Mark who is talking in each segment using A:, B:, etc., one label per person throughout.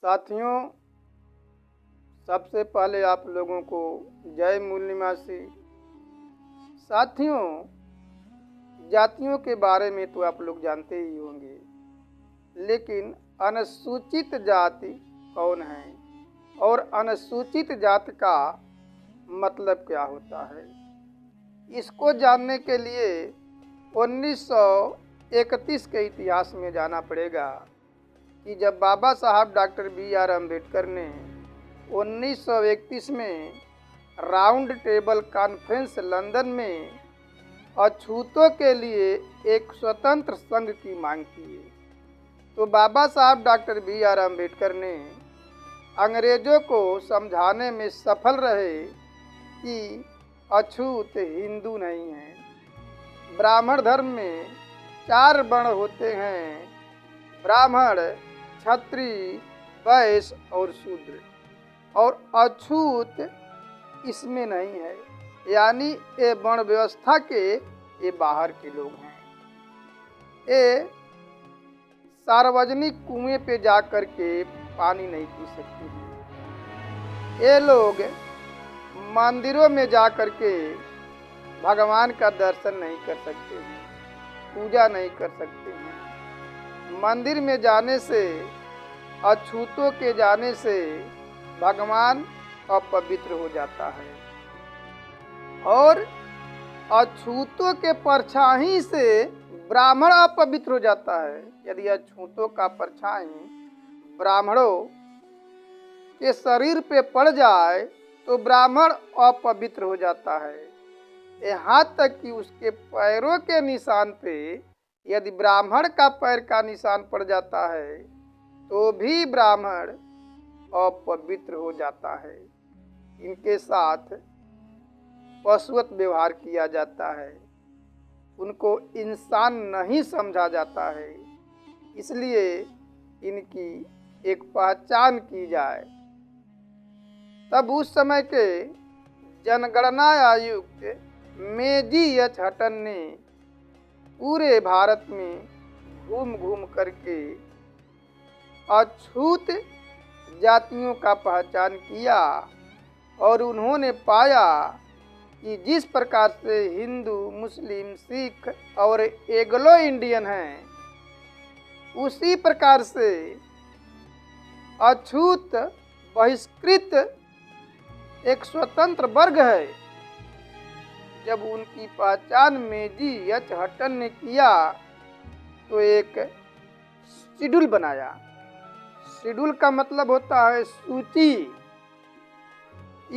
A: साथियों, सबसे पहले आप लोगों को जय मूल निवासी। साथियों, जातियों के बारे में तो आप लोग जानते ही होंगे, लेकिन अनुसूचित जाति कौन है और अनुसूचित जाति का मतलब क्या होता है, इसको जानने के लिए 1931 के इतिहास में जाना पड़ेगा कि जब बाबा साहब डॉक्टर बी.आर. अम्बेडकर ने 1931 में राउंड टेबल कॉन्फ्रेंस लंदन में अछूतों के लिए एक स्वतंत्र संघ की मांग की, तो बाबा साहब डॉक्टर बी.आर. अम्बेडकर ने अंग्रेजों को समझाने में सफल रहे कि अछूत हिंदू नहीं है। ब्राह्मण धर्म में 4 वर्ण होते हैं, ब्राह्मण, क्षत्रिय, वैश्य और शूद्र, और अछूत इसमें नहीं है, यानी ये वर्ण व्यवस्था के ये बाहर के लोग हैं। ये सार्वजनिक कुएं पे जा कर के पानी नहीं पी सकते हैं। ये लोग मंदिरों में जा कर के भगवान का दर्शन नहीं कर सकते हैं, पूजा नहीं कर सकते हैं। मंदिर में जाने से, अछूतों के जाने से भगवान अपवित्र हो जाता है, और अछूतों के परछाई से ब्राह्मण अपवित्र हो जाता है। यदि अछूतों का परछाई ब्राह्मणों के शरीर पे पड़ जाए तो ब्राह्मण अपवित्र हो जाता है। यहाँ तक कि उसके पैरों के निशान पे यदि ब्राह्मण का पैर का निशान पड़ जाता है तो भी ब्राह्मण अपवित्र हो जाता है। इनके साथ पशुवत व्यवहार किया जाता है, उनको इंसान नहीं समझा जाता है, इसलिए इनकी एक पहचान की जाए। तब उस समय के जनगणना आयुक्त मेजी एच हटन ने पूरे भारत में घूम घूम करके अछूत जातियों का पहचान किया, और उन्होंने पाया कि जिस प्रकार से हिंदू, मुस्लिम, सिख और एग्लो इंडियन हैं, उसी प्रकार से अछूत बहिष्कृत एक स्वतंत्र वर्ग है। जब उनकी पहचान मेजी एच हटन ने किया तो एक शेड्यूल बनाया। शेड्यूल का मतलब होता है सूची,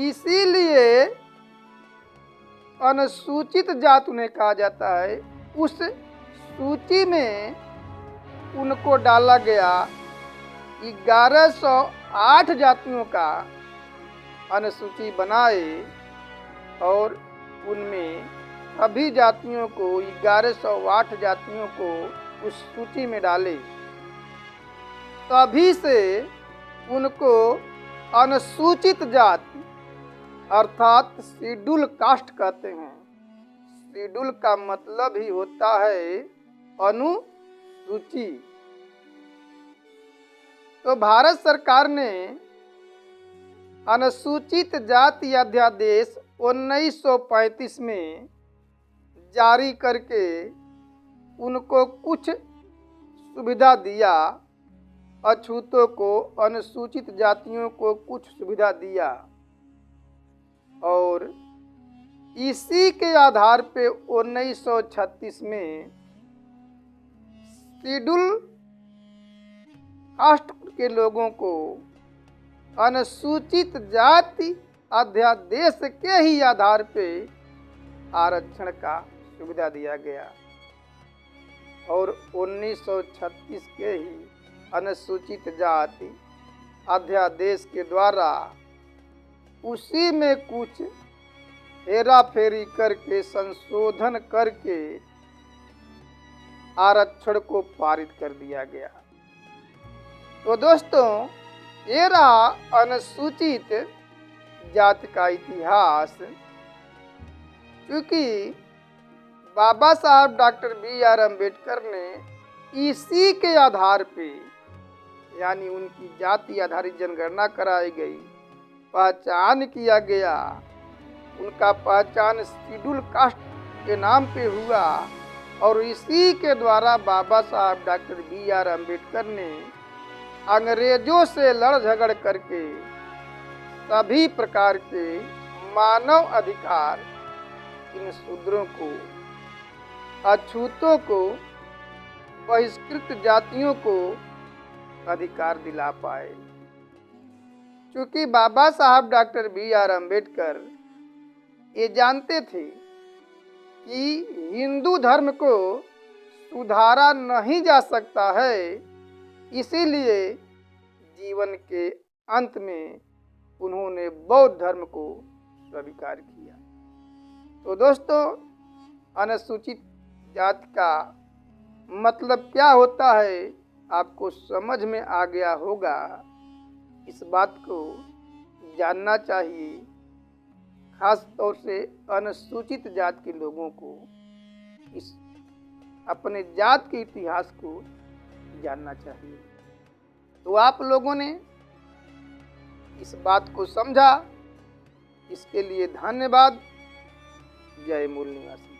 A: इसीलिए अनुसूचित जात उन्हें कहा जाता है। उस सूची में उनको डाला गया 1108 जातियों का अनुसूची बनाए, और उनमें सभी जातियों को 1108 जातियों को उस सूची में डाले। तभी से उनको अनुसूचित जाति अर्थात शेड्यूल कास्ट कहते हैं। शेड्यूल का मतलब ही होता है अनुसूची। तो भारत सरकार ने अनुसूचित जाति अध्यादेश 1935 में जारी करके उनको कुछ सुविधा दिया, अछूतों को, अनुसूचित जातियों को कुछ सुविधा दिया, और इसी के आधार पे 1936 में शेड्यूल कास्ट के लोगों को अनुसूचित जाति अध्यादेश के ही आधार पे आरक्षण का सुविधा दिया गया, और 1936 के ही अनुसूचित जाति अध्यादेश के द्वारा उसी में कुछ हेरा फेरी करके, संशोधन करके आरक्षण को पारित कर दिया गया। तो दोस्तों, ये रहा अनुसूचित जाति का इतिहास। क्योंकि बाबा साहब डॉक्टर बी.आर. अम्बेडकर ने इसी के आधार पे, यानी उनकी जाति आधारित जनगणना कराई गई, पहचान किया गया, उनका पहचान शेड्यूल कास्ट के नाम पे हुआ, और इसी के द्वारा बाबा साहब डॉक्टर बी.आर. अम्बेडकर ने अंग्रेजों से लड़ झगड़ करके सभी प्रकार के मानव अधिकार इन शूद्रों को, अछूतों को, बहिष्कृत जातियों को अधिकार दिला पाए। क्योंकि बाबा साहब डॉक्टर बी.आर. अम्बेडकर ये जानते थे कि हिंदू धर्म को सुधारा नहीं जा सकता है, इसीलिए जीवन के अंत में उन्होंने बौद्ध धर्म को स्वीकार किया। तो दोस्तों, अनुसूचित जाति का मतलब क्या होता है आपको समझ में आ गया होगा। इस बात को जानना चाहिए, खास तौर से अनुसूचित जाति के लोगों को इस अपने जात के इतिहास को जानना चाहिए। तो आप लोगों ने इस बात को समझा, इसके लिए धन्यवाद। जय मूल निवासी।